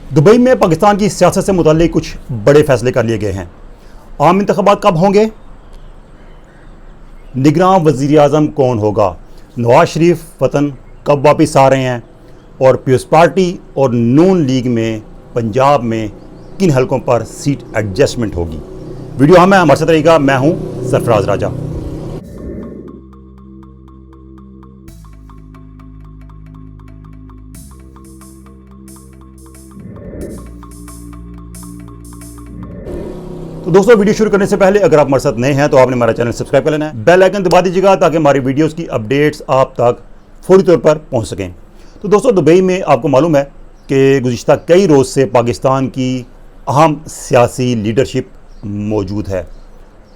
Dubai में पाकिस्तान की सियासत से मुताल्लिक कुछ बड़े फैसले कर लिए गए हैं। आम इंतखाबात कब होंगे, निगरान वज़ीर आज़म कौन होगा, नवाज शरीफ वतन कब वापस आ रहे हैं और पीपल्स पार्टी और नून लीग में पंजाब में किन हलकों पर सीट एडजस्टमेंट होगी। वीडियो हमें हमारे साथ रहेगा। मैं हूं सरफराज राजा। तो दोस्तों, वीडियो शुरू करने से पहले अगर आप हमारे साथ नए हैं तो आपने हमारा चैनल सब्सक्राइब कर लेना है, बेल आइकन दबा दीजिएगा ताकि हमारी वीडियोस की अपडेट्स आप तक फौरी तौर पर पहुंच सकें। तो दोस्तों, दुबई में आपको मालूम है कि गुज़िश्ता कई रोज़ से पाकिस्तान की अहम सियासी लीडरशिप मौजूद है।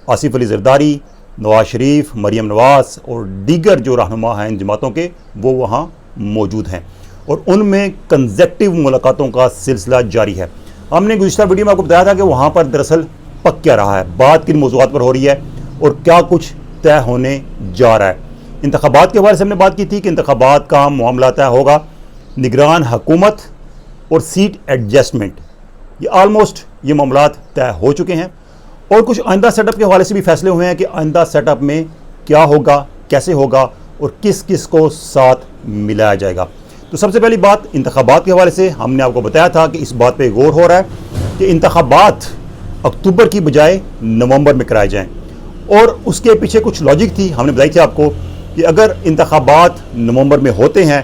आसिफ अली ज़रदारी, नवाज शरीफ, मरियम नवाज और दीगर जो रहनुमा हैं इन जमातों के, वो वहाँ मौजूद हैं और उनमें कंसेक्टिव मुलाकातों का सिलसिला जारी है। हमने गुज़िश्ता वीडियो में आपको बताया था कि वहाँ पर दरअसल पक क्या रहा है, बात किन मौज़ूआत पर हो रही है और क्या कुछ तय होने जा रहा है। इंतखाबात के हवाले से हमने बात की थी कि इंतखाबात का मामला तय होगा, निगरान हुकूमत और सीट एडजस्टमेंट, ये आलमोस्ट ये मामला तय हो चुके हैं। और कुछ आइंदा सेटअप के हवाले से भी फैसले हुए हैं कि आइंदा सेटअप में क्या होगा, कैसे होगा और किस किस को साथ मिलाया जाएगा। तो सबसे पहली बात, इंतखाबात के हवाले से हमने आपको बताया था कि इस बात पर गौर हो रहा है कि इंतखाबात अक्टूबर की बजाय नवंबर में कराए जाएं और उसके पीछे कुछ लॉजिक थी। हमने बताई थी आपको कि अगर इंतखाबात नवंबर में होते हैं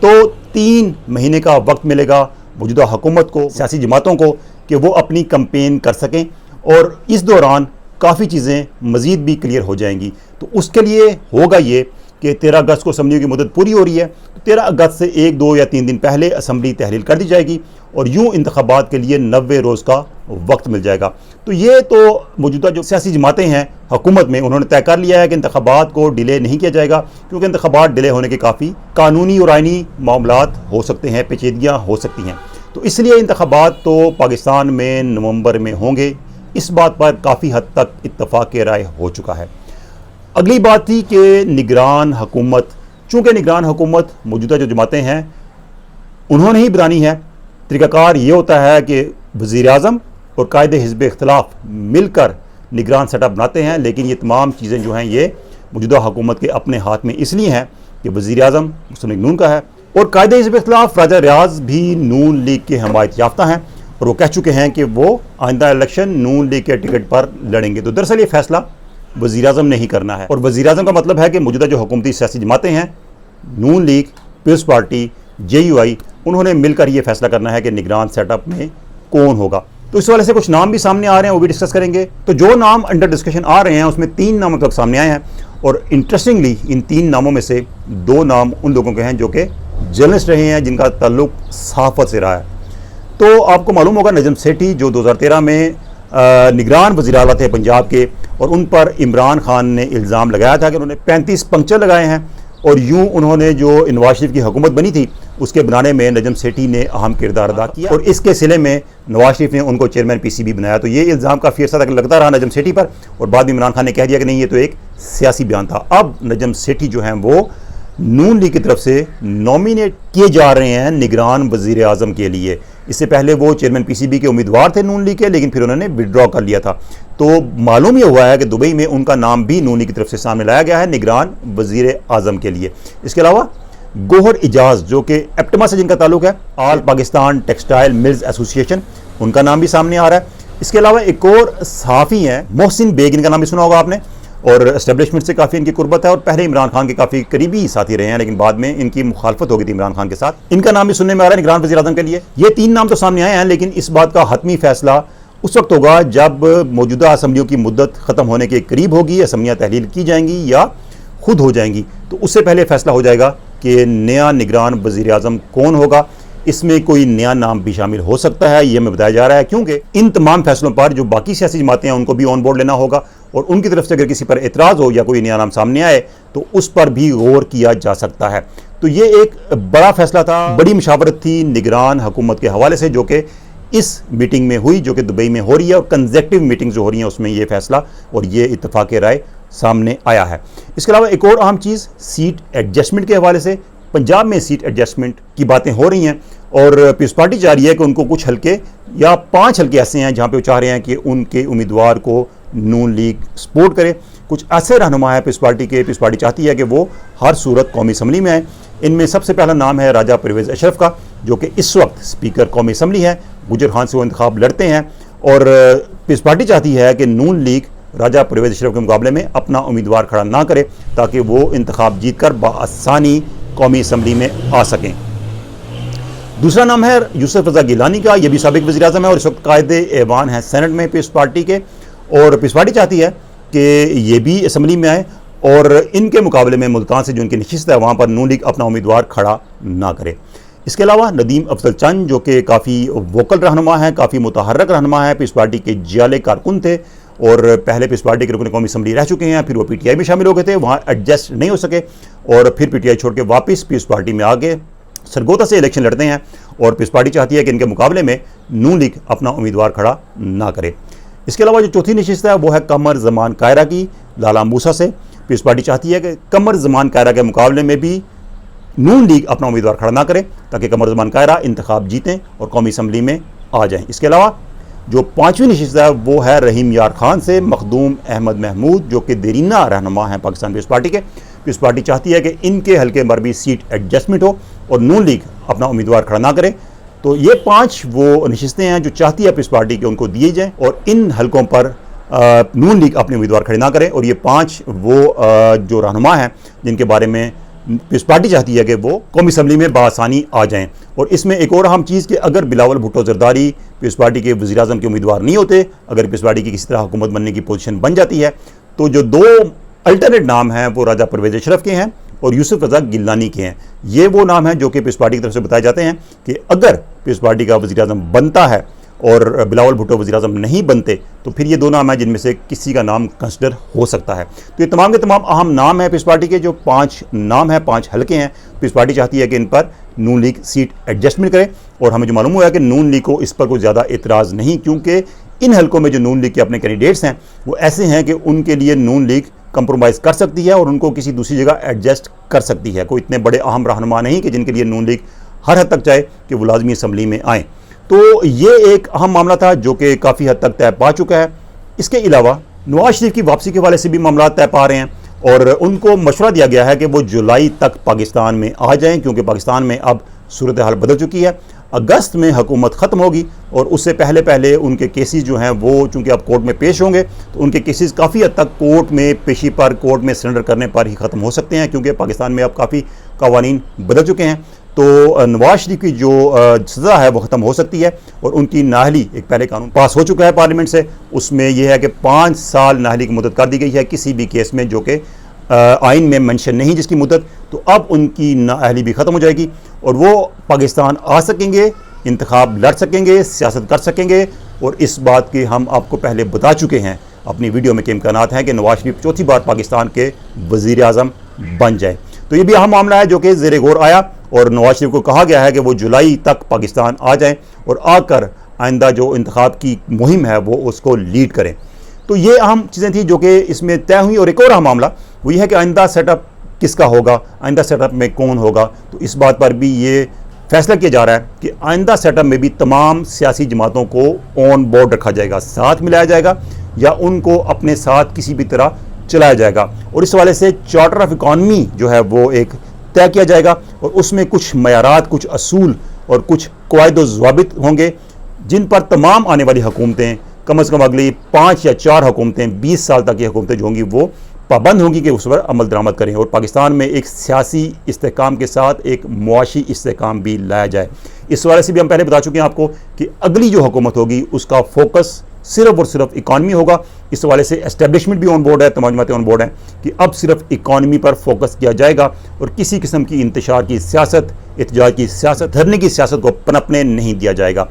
तो 3 महीने का वक्त मिलेगा मौजूदा हुकूमत को, सियासी जमातों को, कि वो अपनी कैंपेन कर सकें और इस दौरान काफ़ी चीज़ें मज़ीद भी क्लियर हो जाएंगी। तो उसके लिए होगा ये कि 13 अगस्त को असम्बली की मुद्दत पूरी हो रही है, तो 13 अगस्त से 1, 2 या 3 दिन पहले असम्बली तहलील कर दी जाएगी और यूँ इंतखाबात के लिए 90 रोज़ का वक्त मिल जाएगा। तो ये तो मौजूदा जो सियासी जमातें हैं हुकूमत में, उन्होंने तय कर लिया है कि इंतखाबात को डिले नहीं किया जाएगा, क्योंकि इंतखाबात डिले होने के काफ़ी कानूनी और आइनी मामलात हो सकते हैं, पेचीदगियाँ हो सकती हैं। तो इसलिए इंतखाबात तो पाकिस्तान में नवंबर में होंगे, इस बात पर काफ़ी हद तक इत्तफाक राय हो चुका है। अगली बात थी कि निगरान हुकूमत, चूँकि निगरान हुकूमत मौजूदा जो जमातें हैं उन्होंने ही बनानी है। तरीक़ाकार ये होता है कि वज़ीर आज़म और कायदे हिज़्ब इख्तिलाफ मिलकर निगरान सेटअप बनाते हैं, लेकिन ये तमाम चीज़ें जो हैं ये मौजूदा हुकूमत के अपने हाथ में इसलिए हैं कि वज़ीर आज़म मुस्लिम लीग नून का है और कायदे हिज़्ब इख्तिलाफ राजा रियाज भी नून लीग के हमायत याफ्ता हैं और वो कह चुके हैं कि वो आइंदा इलेक्शन नून लीग के टिकट पर लड़ेंगे। तो दरअसल ये फैसला वज़ीर आज़म ने ही करना है और वज़ीर आज़म का मतलब है कि मौजूदा जो हुकूमती सियासी जमातें हैं, नून लीग, पीपल्स पार्टी, JUI, उन्होंने मिलकर ये फैसला करना है कि निगरान सेटअप में कौन होगा। तो इस वाले से कुछ नाम भी सामने आ रहे हैं, वो भी डिस्कस करेंगे। तो जो नाम अंडर डिस्कशन आ रहे हैं उसमें 3 नाम तक सामने आए हैं और इंटरेस्टिंगली इन 3 नामों में से 2 नाम उन लोगों के हैं जो कि जर्नलिस्ट रहे हैं, जिनका ताल्लुक सहाफ़त से रहा है। तो आपको मालूम होगा नजम सेठी जो 2013 में निगरान वज़ीर आला थे पंजाब के, और उन पर इमरान खान ने इल्ज़ाम लगाया था कि उन्होंने 35 पंक्चर लगाए हैं और यूँ उन्होंने जो नवाज शरीफ की हुकूमत बनी थी उसके बनाने में नजम सेठी ने अहम किरदार अदा किया और इसके सिले में नवाज शरीफ ने उनको चेयरमैन PCB बनाया। तो ये इल्ज़ाम काफ़ी अर्सा तक लगता रहा नजम सेठी पर और बाद में इमरान खान ने कह दिया कि नहीं, ये तो एक सियासी बयान था। अब नजम सेठी जो हैं वो नून लीग की तरफ से नॉमिनेट किए जा रहे हैं निगरान वज़ीर आज़म के लिए। इससे पहले वो चेयरमैन PCB के उम्मीदवार थे नून लीग के, लेकिन फिर उन्होंने विड्रॉ कर लिया था। तो मालूम ये हुआ है कि दुबई में उनका नाम भी नून लीग की तरफ से सामने लाया गया है निगरान वज़ीर आज़म के लिए। इसके अलावा गोहर इजाज़ जो कि एप्टमा से जिनका ताल्लुक है, आल पाकिस्तान टेक्सटाइल मिल्स एसोसिएशन, उनका नाम भी सामने आ रहा है। इसके अलावा एक और सहाफ़ी हैं मोहसिन बेग, इनका नाम भी सुना होगा आपने, और एस्टेब्लिशमेंट से काफ़ी इनकी कुर्बत है और पहले इमरान खान के काफ़ी करीबी साथी रहे हैं, लेकिन बाद में इनकी मुखालफत हो गई थी इमरान खान के साथ। इनका नाम भी सुनने में आ रहा है निगरान वज़ीर आज़म के लिए। ये 3 नाम तो सामने आए हैं, लेकिन इस बात का हतमी फैसला उस वक्त होगा जब मौजूदा असम्बलियों की मुद्दत ख़त्म होने के करीब होगी, असम्बलियाँ तहलील की जाएंगी या खुद हो जाएंगी। तो उससे पहले फैसला हो जाएगा कि नया निगरान वज़ीर आज़म कौन होगा। इसमें कोई नया नाम भी शामिल हो सकता है, ये हमें बताया जा रहा है, क्योंकि इन तमाम फैसलों पर जो बाकी सियासी जमातें हैं उनको भी ऑन बोर्ड लेना होगा और उनकी तरफ से अगर किसी पर एतराज़ हो या कोई नया नाम सामने आए तो उस पर भी गौर किया जा सकता है। तो ये एक बड़ा फैसला था, बड़ी मुशावरत थी निगरान हुकूमत के हवाले से, जो कि इस मीटिंग में हुई, जो कि दुबई में हो रही है, और कंसेक्टिव मीटिंग जो हो रही हैं उसमें ये फैसला और ये इत्तफाक राय सामने आया है। इसके अलावा एक और अहम चीज़ सीट एडजस्टमेंट के हवाले से पंजाब में सीट एडजस्टमेंट की बातें हो रही हैं और पीपल्स पार्टी चाह रही है कि उनको कुछ हल्के या 5 हल्के ऐसे हैं जहाँ पे वो चाह रहे हैं कि उनके उम्मीदवार को नून लीग सपोर्ट करे। कुछ ऐसे रहनुमा है पीपल्स पार्टी के, पीपल्स पार्टी चाहती है कि वो हर सूरत कौमी असम्बली में आए। इनमें सबसे पहला नाम है राजा परवेज़ अशरफ का, जो कि इस वक्त स्पीकर कौमी असम्बली है। गुजर खान से वो इंतखाब लड़ते हैं और पीपल्स पार्टी चाहती है कि नून लीग राजा परवेज़ अशरफ के मुकाबले में अपना उम्मीदवार खड़ा ना करे ताकि वो इंतखाब जीत कर बआसानी कौमी असम्बली में आ सकें। दूसरा नाम है यूसुफ रज़ा गिलानी का, ये भी साबिक वज़ीर-ए-आज़म है और इस वक्त कायदे ऐवान है सेनेट में पीपल्स पार्टी के। और पीपल्स पार्टी चाहती है कि ये भी असम्बली में आए और इनके मुकाबले में मुल्तान से जो इनकी नशिस्त है वहाँ पर नून लीग अपना उम्मीदवार खड़ा ना करे। इसके अलावा नदीम अफजल चंद, जो कि काफ़ी वोकल रहनुमा है, काफ़ी मुतहर्रक रहनुमा है, पीपल्स पार्टी के जाले कारकुन थे और पहले पीपल्स पार्टी के रुकन कौमी असम्बली रह चुके हैं, फिर वो PTI में शामिल हो गए थे, वहाँ एडजस्ट नहीं हो सके और फिर PTI छोड़ के वापस पीपल्स पार्टी में आ गए, सरगोदा से इलेक्शन लड़ते हैं और पीपल्स पार्टी चाहती है कि इनके मुकाबले में नून लीग अपना उम्मीदवार खड़ा ना करे। इसके अलावा जो चौथी नशिस्त है वो है कमर ज़मान कायरा की, लाला मूसा से। पीपल्स पार्टी चाहती है कि कमर ज़मान कायरा के मुकाबले में भी नून लीग अपना उम्मीदवार खड़ा ना करे ताकि कमर ज़मान कायरा इंतखाब जीतें और कौमी असम्बली में आ जाएं। इसके अलावा जो पाँचवीं नशिस्त है वो है रहीम यार खान से मखदूम अहमद महमूद, जो कि देरीना रहनुमा हैं पाकिस्तान पीपल्स पार्टी के। पीपल्स पार्टी चाहती है कि इनके हल्के पर भी सीट एडजस्टमेंट हो और नून लीग अपना उम्मीदवार खड़ा ना करे। तो ये 5 वो नशिस्तें हैं जो चाहती है पीपल्स पार्टी के उनको दिए जाएँ और इन हल्कों पर नून लीग अपने उम्मीदवार खड़े ना करें। और ये 5 वो जो रहनुमा हैं जिनके बारे में पीपल्स पार्टी चाहती है कि वो कौमी असम्बली में बआसानी आ जाएं। और इसमें एक और अहम चीज़ कि अगर बिलावल भुट्टो जरदारी पीपल्स पार्टी के वज़ीर-ए-आज़म के उम्मीदवार नहीं होते, अगर पीपल्स पार्टी की किसी तरह हुकूमत बनने की पोजीशन बन जाती है, तो जो 2 अल्टरनेट नाम हैं वो राजा परवेज़ अशरफ के हैं और यूसुफ रज़ा गिलानी के हैं। ये वो नाम हैं जो कि पीपल्स पार्टी की तरफ से बताए जाते हैं कि अगर पीपल्स पार्टी का वज़ीर-ए-आज़म बनता है और बिलावल भुट्टो वज़ीर-ए-आज़म नहीं बनते तो फिर ये 2 नाम हैं जिनमें से किसी का नाम कंसिडर हो सकता है। तो ये तमाम के तमाम अहम नाम हैं पीपल्स पार्टी के, जो 5 नाम हैं, 5 हल्के हैं। पीपल्स पार्टी चाहती है कि इन पर नून लीग सीट एडजस्टमेंट करे और हमें जो मालूम हुआ है कि नून लीग को इस पर कोई ज़्यादा एतराज़ नहीं, क्योंकि इन हल्कों में जो नून लीग के अपने कैंडिडेट्स हैं वो ऐसे हैं कि उनके लिए नून लीग कंप्रोमाइज़ कर सकती है और उनको किसी दूसरी जगह एडजस्ट कर सकती है। कोई इतने बड़े अहम रहनुमा नहीं कि जिनके लिए नून लीग हर हद तक चाहे कि वो लाजमी असम्बली में आएँ। तो ये एक अहम मामला था जो कि काफ़ी हद तक तय पा चुका है। इसके अलावा नवाज शरीफ की वापसी के हवाले से भी मामला तय पा रहे हैं और उनको मशवरा दिया गया है कि वो जुलाई तक पाकिस्तान में आ जाएं, क्योंकि पाकिस्तान में अब सूरत हाल बदल चुकी है। अगस्त में हुकूमत ख़त्म होगी और उससे पहले पहले उनके केसेस जो हैं वो चूँकि अब कोर्ट में पेश होंगे तो उनके केसेस काफ़ी हद तक कोर्ट में पेशी पर, कोर्ट में सरेंडर करने पर ही ख़त्म हो सकते हैं, क्योंकि पाकिस्तान में अब काफ़ी कवानीन बदल चुके हैं। तो नवाज शरीफ की जो सज़ा है वो ख़त्म हो सकती है और उनकी नाहली, एक पहले कानून पास हो चुका है पार्लियामेंट से, उसमें यह है कि 5 साल नाहली की मुद्दत कर दी गई है किसी भी केस में जो कि आइन में मेंशन नहीं जिसकी मुद्दत। तो अब उनकी नाअहली भी ख़त्म हो जाएगी और वो पाकिस्तान आ सकेंगे, इंतखाब लड़ सकेंगे, सियासत कर सकेंगे। और इस बात की हम आपको पहले बता चुके हैं अपनी वीडियो में कि इम्कानात हैं कि नवाज शरीफ चौथी बार पाकिस्तान के वज़ीर-ए-आज़म बन जाए। तो ये भी अहम मामला है जो कि ज़ेरे गौर आया और नवाज शरीफ को कहा गया है कि वो जुलाई तक पाकिस्तान आ जाएँ और आकर आइंदा जो इंतखाब की मुहिम है वो उसको लीड करें। तो ये अहम चीज़ें थी जो कि इसमें तय हुई। और एक और अहम मामला वो ये है कि आइंदा सेटअप किसका होगा, आइंदा सेटअप में कौन होगा। तो इस बात पर भी ये फैसला किया जा रहा है कि आइंदा सेटअप में भी तमाम सियासी जमातों को ऑन बोर्ड रखा जाएगा, साथ मिलाया जाएगा या उनको अपने साथ किसी भी तरह चलाया जाएगा। और इस हवाले से चार्टर ऑफ इकॉनमी जो है वो एक तय किया जाएगा और उसमें कुछ मयारात, कुछ असूल और कुछ कवायद व ज़वाबित होंगे जिन पर तमाम आने वाली हुकूमतें, कम अज़ कम अगली 5 या 4 हुकूमतें, 20 साल तक की हुकूमतें जो होंगी वो पाबंद होंगी कि उस पर अमल दरामद करें और पाकिस्तान में एक सियासी इस्तेहकाम के साथ एक मुआशी इस्तेहकाम भी लाया जाए। इस हवाले से भी हम पहले बता चुके हैं आपको कि अगली जो हुकूमत होगी उसका फोकस सिर्फ और सिर्फ इकॉनमी होगा। इस हवाले से एस्टेब्लिशमेंट भी ऑन बोर्ड है, तमाम जमातें ऑन बोर्ड हैं कि अब सिर्फ इकॉनमी पर फोकस किया जाएगा और किसी किस्म की इंतशार की सियासत, एहतजाज की सियासत, धरने की सियासत को पनपने नहीं दिया जाएगा।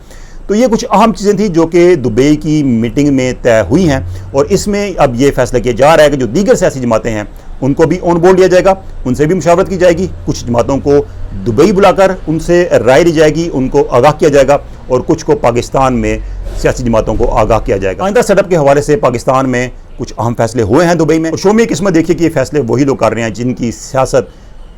तो ये कुछ अहम चीज़ें थी जो कि दुबई की मीटिंग में तय हुई हैं और इसमें अब ये फैसला किया जा रहा है कि जो दीगर सियासी जमातें हैं उनको भी ऑन बोर्ड लिया जाएगा, उनसे भी मुशावरत की जाएगी, कुछ जमातों को दुबई बुलाकर उनसे राय ली जाएगी, उनको आगाह किया जाएगा और कुछ को पाकिस्तान में सियासी जमातों को आगाह किया जाएगा। आइंदा सेटअप के हवाले से पाकिस्तान में कुछ अहम फैसले हुए हैं दुबई में और शो में किस्मत देखिए कि ये फैसले वही लोग कर रहे हैं जिनकी सियासत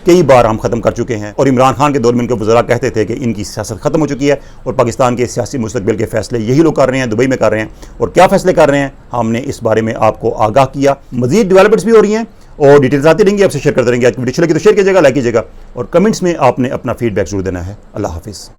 कई बार हम ख़त्म कर चुके हैं। और इमरान खान के दौर में इनके वज़रा कहते थे कि इनकी सियासत ख़त्म हो चुकी है और पाकिस्तान के सियासी मुस्तकबिल के फैसले यही लोग कर रहे हैं, दुबई में कर रहे हैं। और क्या फ़ैसले कर रहे हैं, हमने इस बारे में आपको आगाह किया। मज़ीद डेवलपमेंट्स भी हो रही हैं और डिटेल्स आती रहेंगी, आपसे शेयर करते रहेंगे। आज की वीडियो अच्छी लगी तो शेयर कीजिएगा, लाइक कीजिएगा और कमेंट्स में आपने अपना फीडबैक जरूर देना है। अल्लाह हाफिज़।